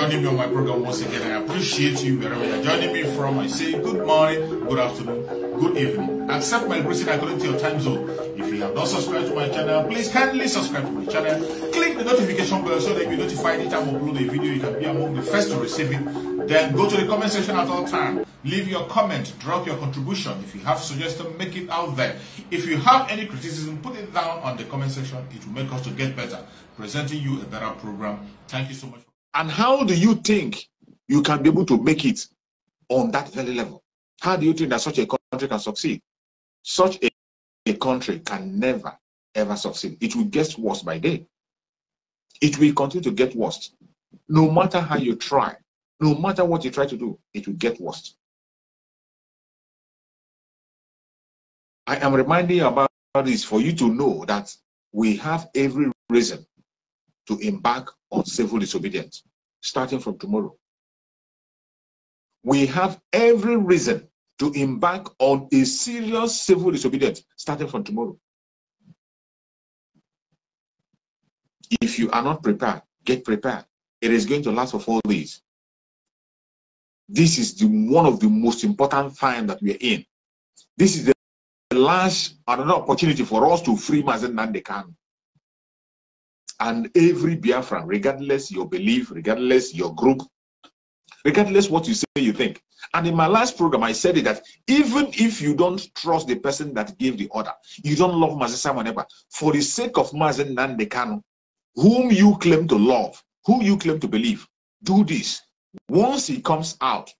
joining me on my program once again. I appreciate you wherever you're joining me from. I say good morning, good afternoon, good evening. Accept my greeting according to your time zone. If you have not subscribed to my channel, please kindly subscribe to my channel. Click the notification bell so that you'll be notified each time I upload a video. You can be among the first to receive it. Then go to the comment section at all times. Leave your comment, drop your contribution. If you have suggestions, make it out there. If you have any criticism, put it down on the comment section. It will make us to get better, presenting you a better program. Thank you so much. And how do you think you can be able to make it on that very level? How do you think that such a country can succeed? Such a country can never, ever succeed. It will get worse by day. It will continue to get worse. No matter how you try, no matter what you try to do, it will get worse. I am reminding you about this for you to know that we have every reason to embark on civil disobedience, starting from tomorrow. We have every reason to embark on a serious civil disobedience, starting from tomorrow. If you are not prepared, get prepared. It is going to last for 4 days. This is one of the most important times that we are in. This is the last another opportunity for us to free Mazi Nnamdi Kanu. And every Biafran, regardless your belief, regardless your group, regardless what you say you think. And in my last program, I said it that even if you don't trust the person that gave the order, you don't love Mazi Nnamdi, for the sake of Mazi Nnamdi Kanu, whom you claim to love, whom you claim to believe, do this. Once he comes out,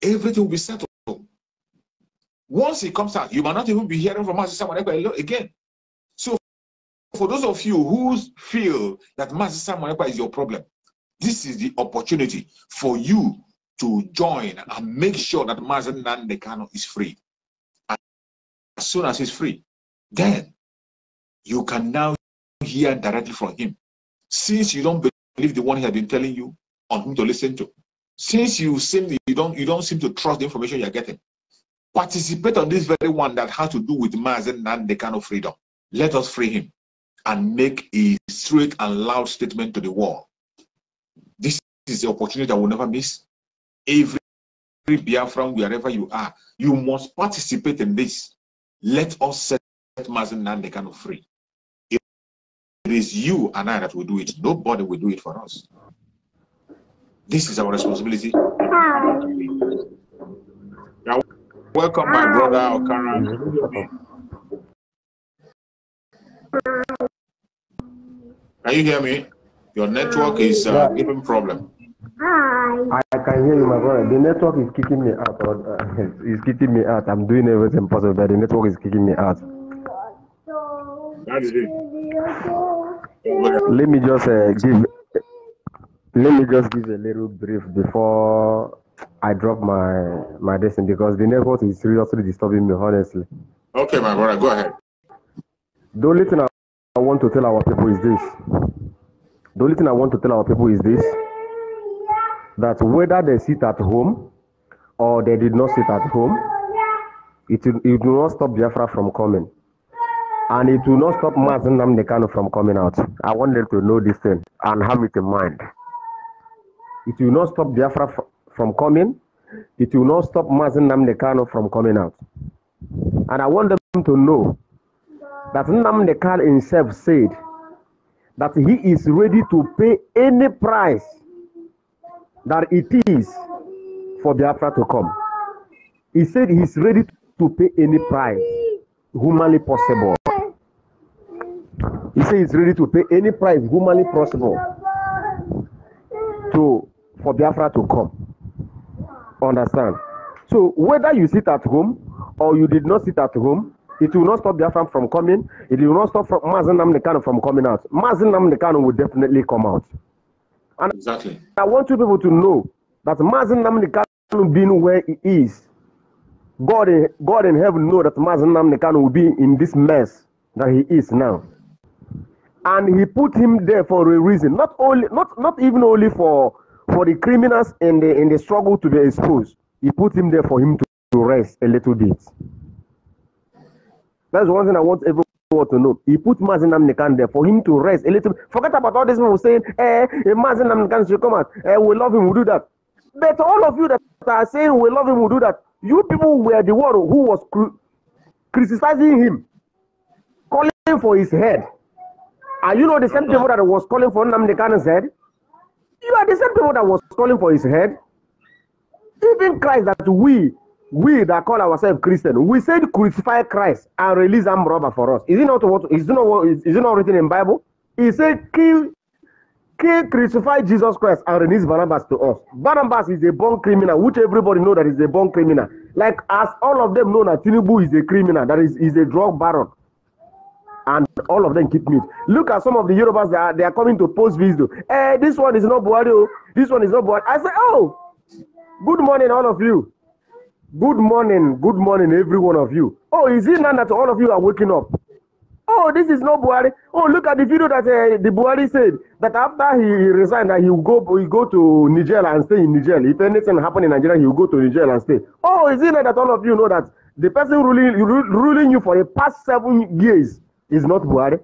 everything will be settled. Once he comes out, you might not even be hearing from Mazi Nnamdi again. So for those of you who feel that Mazi Nnamdi is your problem, this is the opportunity for you to join and make sure that Mazi Nnamdi Kanu is free. And as soon as he's free, then you can now hear directly from him. Since you don't believe the one he has been telling you on whom to listen to, since you don't seem to trust the information you're getting, participate on this very one that has to do with Mazi Nnamdi Kanu freedom. Let us free him and make a straight and loud statement to the world. This is the opportunity I will never miss. Every Biafran, wherever you are, you must participate in this. Let us set Mazi Nnamdi Kanu free. It is you and I that will do it. Nobody will do it for us. This is our responsibility. Now, welcome, my brother Okara. Can you hear me? Your network is giving problem. I can hear you, my brother. The network is kicking me out. It's kicking me out. I'm doing everything possible, but the network is kicking me out. That is it. Let me just give a little brief before I drop my destiny, because the network is seriously disturbing me, honestly. Okay, my brother, go ahead. The only thing I want to tell our people is this. That whether they sit at home or they did not sit at home, it will not stop Biafra from coming. And it will not stop Mazi Nnamdi Kanu from coming out. I want them to know this thing and have it in mind. It will not stop Biafra from coming. It will not stop Mazi Nnamdi Kanu from coming out. And I want them to know that Nnamdi Kanu himself said that he is ready to pay any price that it is for Biafra to come. He said he's ready to pay any price humanly possible. He said he's ready to pay any price humanly possible for Biafra to come. Understand? So whether you sit at home or you did not sit at home, it will not stop Biafra from coming. It will not stop Mazi Nnamdi Kanu from coming out. Mazi Nnamdi Kanu will definitely come out. And exactly. I want you people to know that Mazi Nnamdi Kanu being where he is, God in heaven know that Mazi Nnamdi Kanu will be in this mess that he is now. And he put him there for a reason, not even only for the criminals in the struggle to be exposed. He put him there for him to rest a little bit. That's one thing I want everyone what to know. He put Mazi Nnamdi Kanu there for him to rest a little. Forget about all these people saying, Mazi Nnamdi Kanu should come out. We love him, we'll do that. But all of you that are saying we love him, we'll do that. You people were the one who was criticizing him, calling for his head. Are you not the same people that was calling for Nnamdi Kanu's head? You are the same people that was calling for his head. Even Christ that we that call ourselves Christian, we said crucify Christ and release armed robber for us. Is it not written in Bible? He said kill, crucify Jesus Christ and release Barnabas to us. Barnabas is a born criminal, which everybody know that is a born criminal. Like as all of them know that Tinubu is a criminal, that is a drug baron. And all of them keep mute. Look at some of the Yorubas, they are coming to post video. This one is not Buhari. This one is not Buhari. I say, oh, good morning, all of you. Good morning, every one of you. Oh, is it now that all of you are waking up? Oh, this is not Buhari. Oh, look at the video that the Buhari said that after he resigned, that he will go to Niger and stay in Niger. If anything happen in Nigeria, he will go to Niger and stay. Oh, is it now that all of you know that the person ruling you for the past 7 years is not Buhari?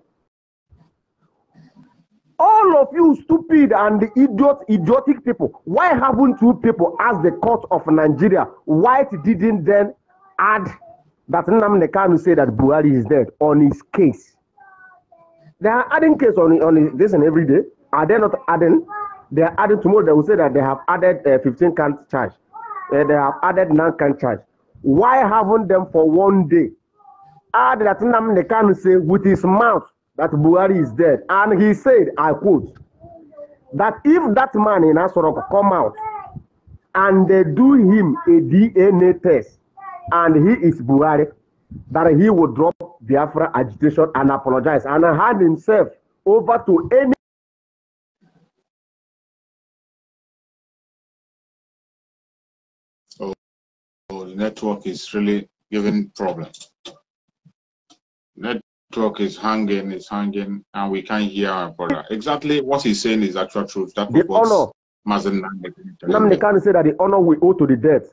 All of you stupid and idiotic people, why haven't you people asked the court of Nigeria why it didn't then add that Nnamdi Kanu say that Buhari is dead on his case? They are adding case on this and every day. Are they not adding? They are adding tomorrow. They will say that they have added 15 count charge. They have added 9 count charge. Why haven't them for one day add that Nnamdi Kanu say with his mouth that Buhari is dead? And he said, I quote, that if that man in Asorok come out and they do him a DNA test and he is Buhari, that he will drop Biafra agitation and apologize and hand himself over to any. Oh, the network is really giving problems. Network is hanging, and we can't hear our brother. Exactly what he's saying is actual truth. That the honor. Mazi Nnamdi Kanu said that the honor we owe to the dead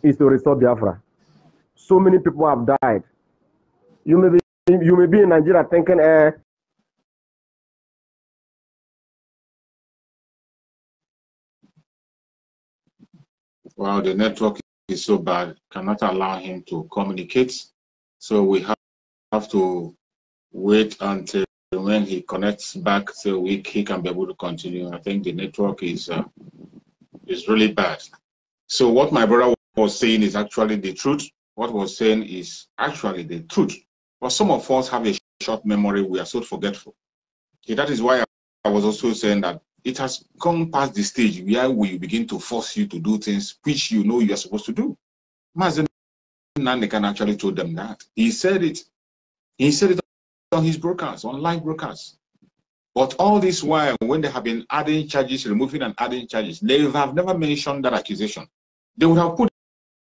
is to restore Biafra. So many people have died. You may be in Nigeria thinking, Well, the network is so bad, cannot allow him to communicate. So we have to wait until when he connects back so he can be able to continue. I think the network is really bad. So what my brother was saying is actually the truth. What was saying is actually the truth. But some of us have a short memory. We are so forgetful. Okay, that is why I was also saying that it has gone past the stage where we begin to force you to do things which you know you are supposed to do. Mazi Nnamdi Kanu actually told them that. He said it. He said it on his broadcast, on live broadcast. But all this while, when they have been adding charges, removing and adding charges, they have never mentioned that accusation. They would have put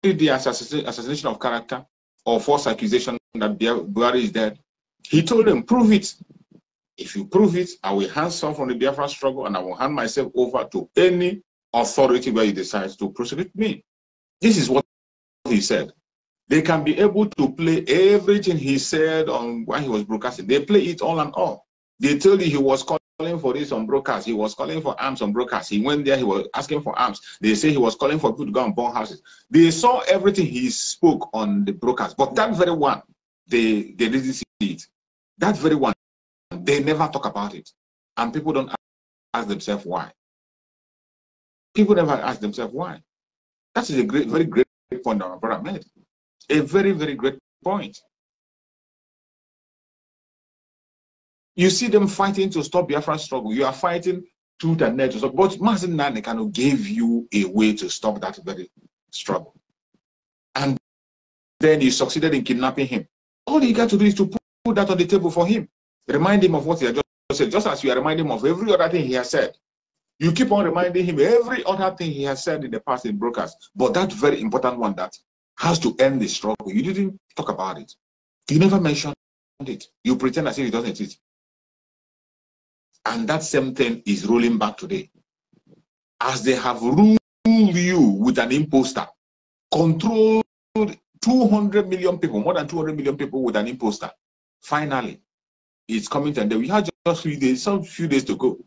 the assassination of character or false accusation that Buhari is dead. He told them, prove it. If you prove it, I will hands off from the Biafra struggle and I will hand myself over to any authority where you decide to prosecute me. This is what he said. They can be able to play everything he said on when he was broadcasting. They play it all and all. They told you he was calling for this on broadcast. He was calling for arms on broadcast. He went there, he was asking for arms. They say he was calling for people to go and burn houses. They saw everything he spoke on the broadcast. But that very one, they didn't see it. That very one, they never talk about it. And people don't ask themselves why. People never ask themselves why. That is a very great point that my brother made. A very, very great point. You see them fighting to stop Biafra struggle. You are fighting tooth and nail to stop. But Mazi Nnamdi Kanu gave you a way to stop that very struggle. And then you succeeded in kidnapping him. All you got to do is to put that on the table for him. Remind him of what he had just said, just as you are reminding him of every other thing he has said. You keep on reminding him every other thing he has said in the past in broadcast. But that very important one that has to end the struggle. You didn't talk about it. You never mentioned it. You pretend as if it doesn't exist. And that same thing is rolling back today. As they have ruled you with an imposter, controlled 200 million people, more than 200 million people with an imposter. Finally, it's coming to an end. We had just some few days to go.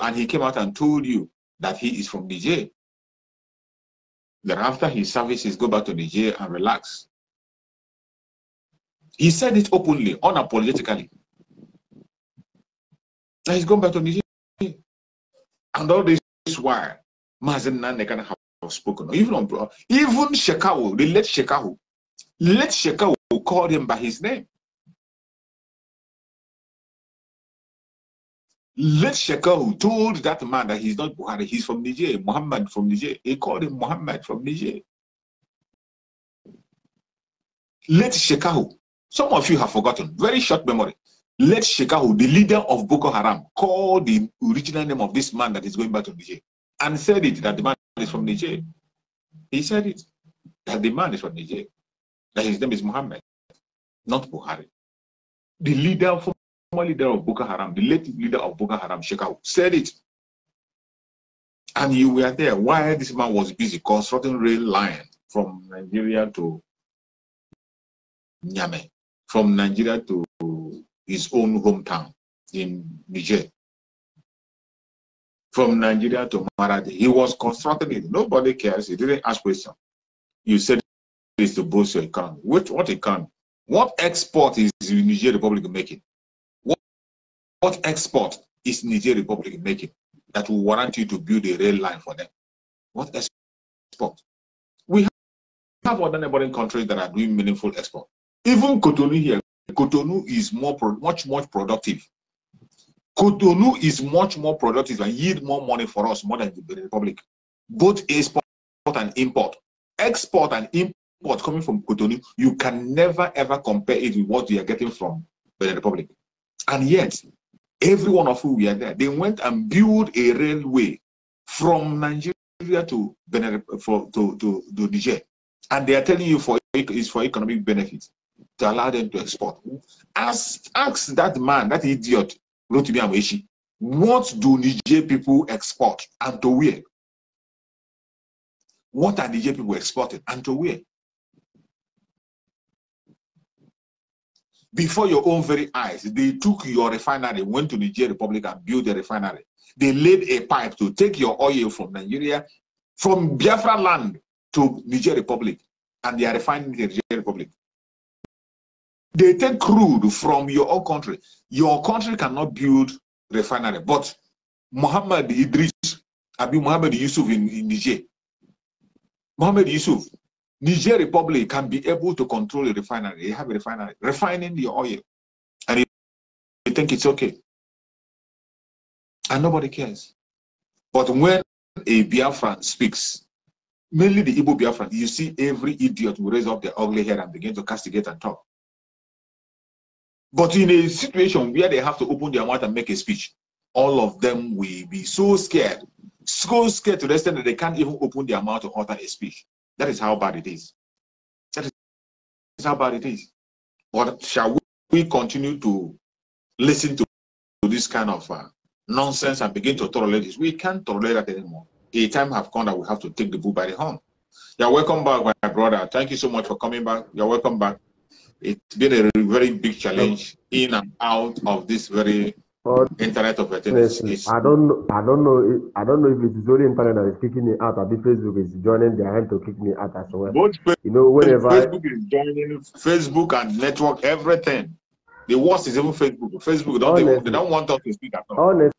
And he came out and told you that he is from Niger. That after his services, go back to Niger and relax. He said it openly, unapologetically. That he's going back to Niger. And all this is why Mazi Nnamdi Kanu have spoken. Even Shekau, the late Shekau called him by his name. Let Shekau told that man that he's not Buhari, he's from Niger, Muhammad from Niger. He called him Muhammad from Niger. Let Shekau, some of you have forgotten, very short memory. Let Shekau, the leader of Boko Haram, called the original name of this man that is going back to Niger and said it, that the man is from Niger. He said it, that the man is from Niger, that his name is Muhammad, not Buhari. The leader, former leader of Boko Haram, the late leader of Boko Haram, Shekau, said it. And you were there while this man was busy constructing rail line from Nigeria to Niamey, from Nigeria to his own hometown in Niger. From Nigeria to Maradi. He was constructing it. Nobody cares. He didn't ask questions. You said it's to boost your economy. What economy? What export is the Niger Republic making? What export is Niger Republic making that will warrant you to build a rail line for them? What export? We have other neighboring countries that are doing meaningful export. Even Cotonou here, Cotonou is much more productive. Cotonou is much more productive and yield more money for us more than the Republic. Both export and import. Export and import coming from Cotonou, you can never ever compare it with what you are getting from the Republic. And yet, every one of who we are there, they went and built a railway from Nigeria to Niger. And they are telling you it's for economic benefits to allow them to export. Ask that man, that idiot, Rotimi Amechi, what do Niger people export and to where? What are Niger people exporting and to where? Before your own very eyes, they took your refinery, went to Niger Republic and built a refinery. They laid a pipe to take your oil from Nigeria, from Biafra land to Niger Republic, and they are refining the Niger Republic. They take crude from your own country. Your country cannot build refinery, but Muhammad Idris, Muhammad Yusuf in Niger, Muhammad Yusuf, Niger Republic can be able to control a refinery. They have a refinery refining the oil, and they think it's okay, and nobody cares. But when a Biafran speaks, mainly the Igbo Biafran, you see every idiot will raise up their ugly head and begin to castigate and talk. But in a situation where they have to open their mouth and make a speech, all of them will be so scared to the extent that they can't even open their mouth to utter a speech. That is how bad it is. That is how bad it is. But shall we continue to listen to this kind of nonsense and begin to tolerate this? We can't tolerate that anymore. A time has come that we have to take the bull by the horn. You're welcome back, my brother. Thank you so much for coming back. You're welcome back. It's been a very big challenge in and out of this very internet of things. I don't know if it is only internet that is kicking me out, or if Facebook is joining their hand to kick me out as well. Both whenever Facebook is joining, Facebook and network, everything. The worst is even Facebook. Facebook they don't want us to speak at all. Honestly,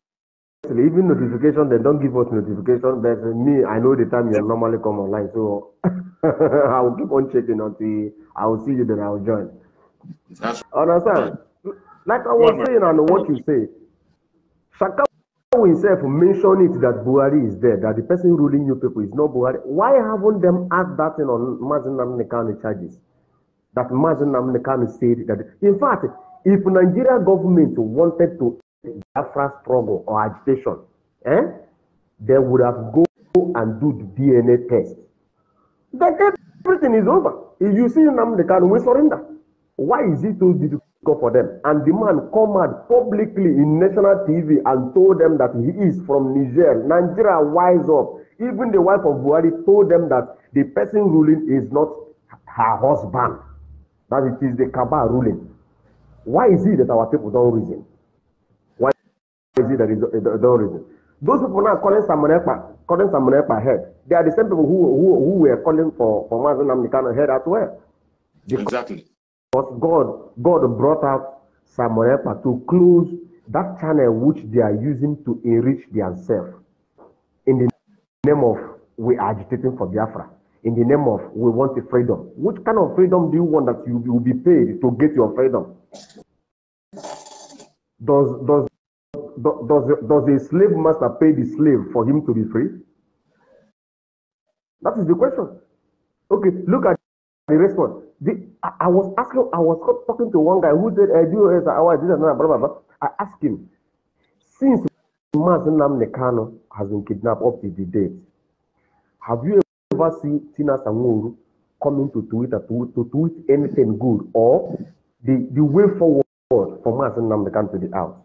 even notification, they don't give us notification. But me, I know the time you normally come online, so I will keep on checking until I will see you, then I will join. Understand? Right. Like I was saying, and what you say, Shaka himself mentioned it that Buhari is there, that the person ruling you people is not Buhari. Why haven't them asked that thing on Mazi Nnamdi Kanu charges? That Mazi Nnamdi Kanu said that, in fact, if Nigeria government wanted to Biafra struggle or agitation, they would have go and do the DNA test. Then everything is over. If you see Nnamdi Kanu, we surrender. Why is it so difficult for them? And the man come out publicly in national TV and told them that he is from Niger. Nigeria wise up. Even the wife of Buhari told them that the person ruling is not her husband, that it is the Kaaba ruling. Why is it that our people don't reason? Why is it that they don't reason? Those people now calling Samunepa head, they are the same people who were calling for Mazi Nnamdi Kanu head as well. Exactly. Because God brought out Samunepa to close that channel which they are using to enrich themselves in the name of we are agitating for Biafra, in the name of we want the freedom. Which kind of freedom do you want that you will be paid to get your freedom? Does a slave master pay the slave for him to be free? That is the question. Okay, look at the response. I was talking to one guy who said, blah, blah, blah. I asked him, since Mazi Nnamdi Kanu has been kidnapped up to the date, have you ever seen Tina Sanguru coming to Twitter to tweet anything good or the way forward for Mazi Nnamdi Kanu to the house?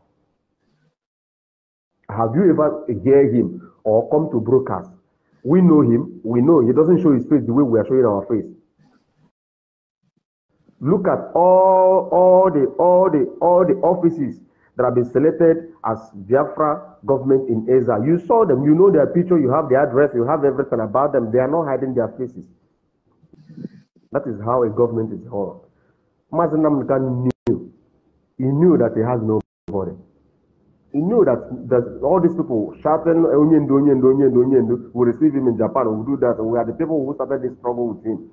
Have you ever heard him or come to broadcast? We know him. We know he doesn't show his face the way we are showing our face. Look at all the offices that have been selected as Biafra government in Asia. You saw them. You know their picture. You have their address. You have everything about them. They are not hiding their faces. That is how a government is held. Mazi Nnamdi Kanu knew. He knew that he has nobody. He knew that all these people shouting will receive him in Japan, will do that. We are the people who started this trouble with him.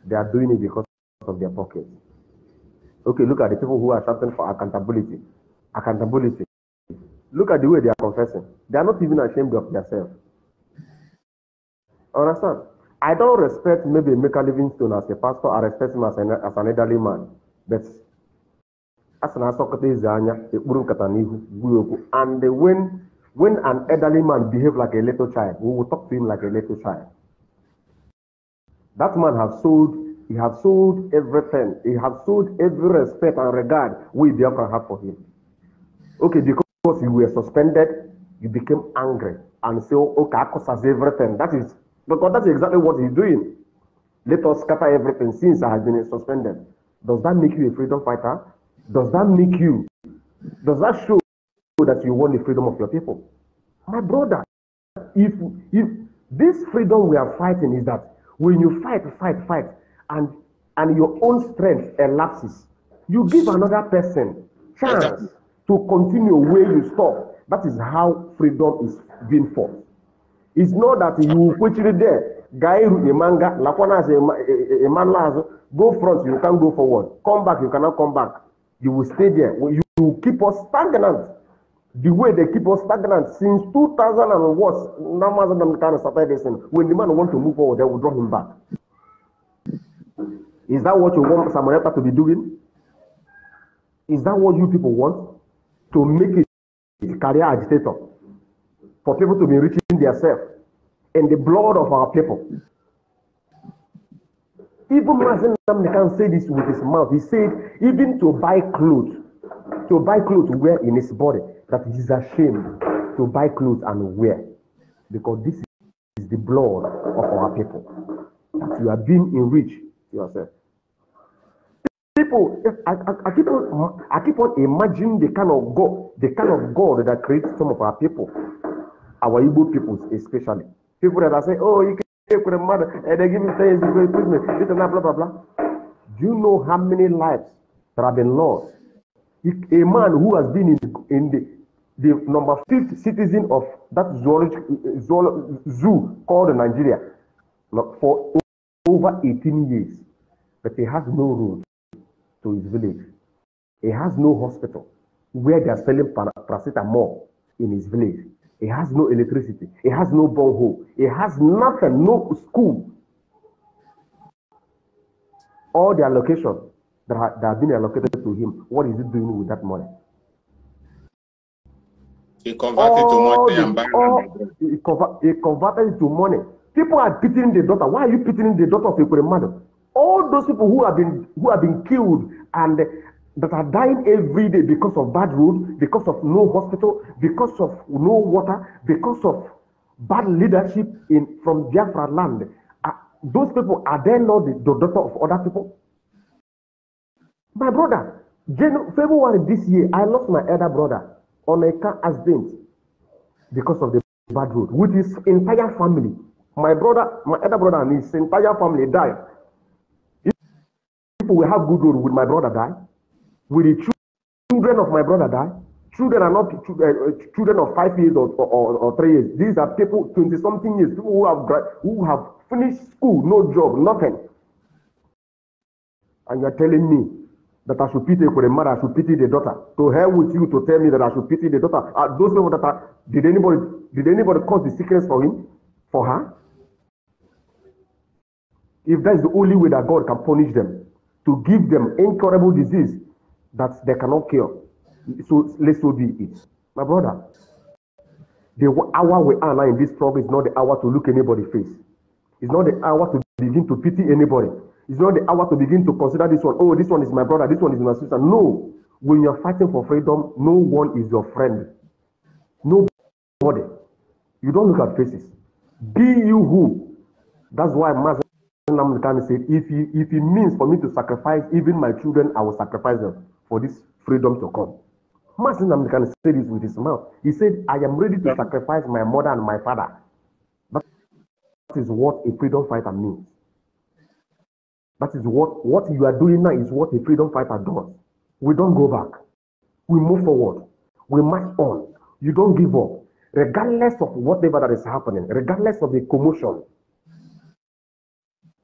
They are doing it because of their pockets. Okay, look at the people who are shouting for accountability. Accountability. Look at the way they are confessing. They are not even ashamed of themselves. Understand? I don't respect maybe Emeka Livingstone as a pastor. I respect him as an elderly man. But and when an elderly man behaves like a little child, we will talk to him like a little child. That man has sold everything. He has sold every respect and regard we Biafra have for him. Okay, because you were suspended, you became angry and say, okay, Akos has everything. Because that's exactly what he's doing. Let us scatter everything since I have been suspended. Does that make you a freedom fighter? Does that show that you want the freedom of your people? My brother, if this freedom we are fighting is that when you fight, and your own strength elapses, you give another person chance to continue where you stop. That is how freedom is being fought. It's not that you put it there, guy manga, a man go front, you can't go forward. Come back, you cannot come back. You will stay there. You keep us stagnant. The way they keep us stagnant since 2000 and what? When the man wants to move forward, they will draw him back. Is that what you want Samunepa to be doing? Is that what you people want? To make it a career agitator? For people to be enriching themselves in the blood of our people? Even Mazi Nnamdi Kanu say this with his mouth. He said, even to buy clothes to wear in his body, that he is ashamed to buy clothes and wear. Because this is the blood of our people. That you are being enriched yourself. People, I keep on imagining the kind of God that creates some of our people, our Igbo peoples especially. People that are saying, oh, you can't with a mother, and they give me things, blah, blah, blah, blah. Do you know how many lives that have been lost? A man who has been in the number 5th citizen of that zoo called Nigeria for over 18 years, but he has no road to his village. He has no hospital where they are selling paracetamol in his village. He has no electricity. He has no borehole. He has nothing, no school. All the allocation that have been allocated to him, what is he doing with that money? He converted to money. He converted it to money. People are pitying the daughter. Why are you pitying the daughter of a mother? All those people who have been killed and that are dying every day because of bad roads, because of no hospital, because of no water, because of bad leadership from Biafra land. Those people, are they not the daughter of other people? My brother, Janu February this year, I lost my elder brother on a car accident because of the bad road with his entire family. My elder brother and his entire family died. If we have good road, will my brother die? Will the children of my brother die? Children are not children of 5 years or 3 years. These are people 20-something years, people who have finished school, no job, nothing. And you're telling me that I should pity for the mother, I should pity the daughter. To hell with you to tell me that I should pity the daughter. Those people that are, did anybody cause the sickness for him, for her? If that's the only way that God can punish them, to give them incurable disease that they cannot cure, so let's so be it. My brother, the hour we are now in this struggle is not the hour to look anybody's face. It's not the hour to begin to pity anybody. It's not the hour to begin to consider this one. Oh, this one is my brother, this one is my sister. No. When you're fighting for freedom, no one is your friend. Nobody. You don't look at faces. Be you who. That's why Mazi Nnamdi Kanu said, if it means for me to sacrifice even my children, I will sacrifice them for this freedom to come. Mazi Nnamdi Kanu said this with his mouth. He said, I am ready to sacrifice my mother and my father. That is what a freedom fighter means. That is what you are doing now is what a freedom fighter does. We don't go back. We move forward. We march on. You don't give up. Regardless of whatever that is happening, regardless of the commotion,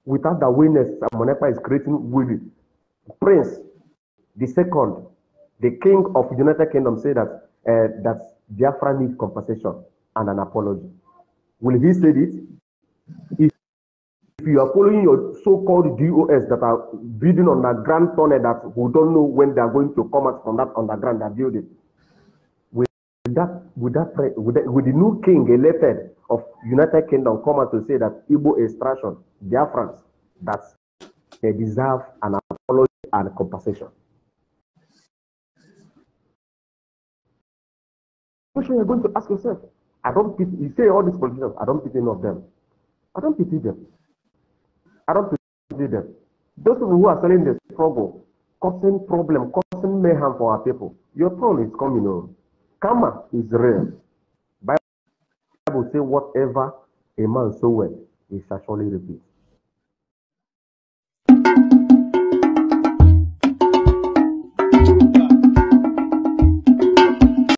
without the awareness Monepa is creating with Prince the second, the king of the United Kingdom, say that that Biafra needs compensation and an apology. Will he say it? If you are following your so-called DOS that are building on the grand tunnel that who don't know when they are going to come out from that underground they're building, with the new king elected of United Kingdom come out to say that Igbo extraction, Biafrans, that they deserve an apology and compensation. Question you're going to ask yourself. I don't pity, you say all these politicians, I don't pity any of them. I don't pity them. I don't pity them. Those people who are selling the struggle, causing problem, causing mayhem for our people, your turn is coming on. Karma is real. Bible says whatever a man soweth, he shall surely repeat.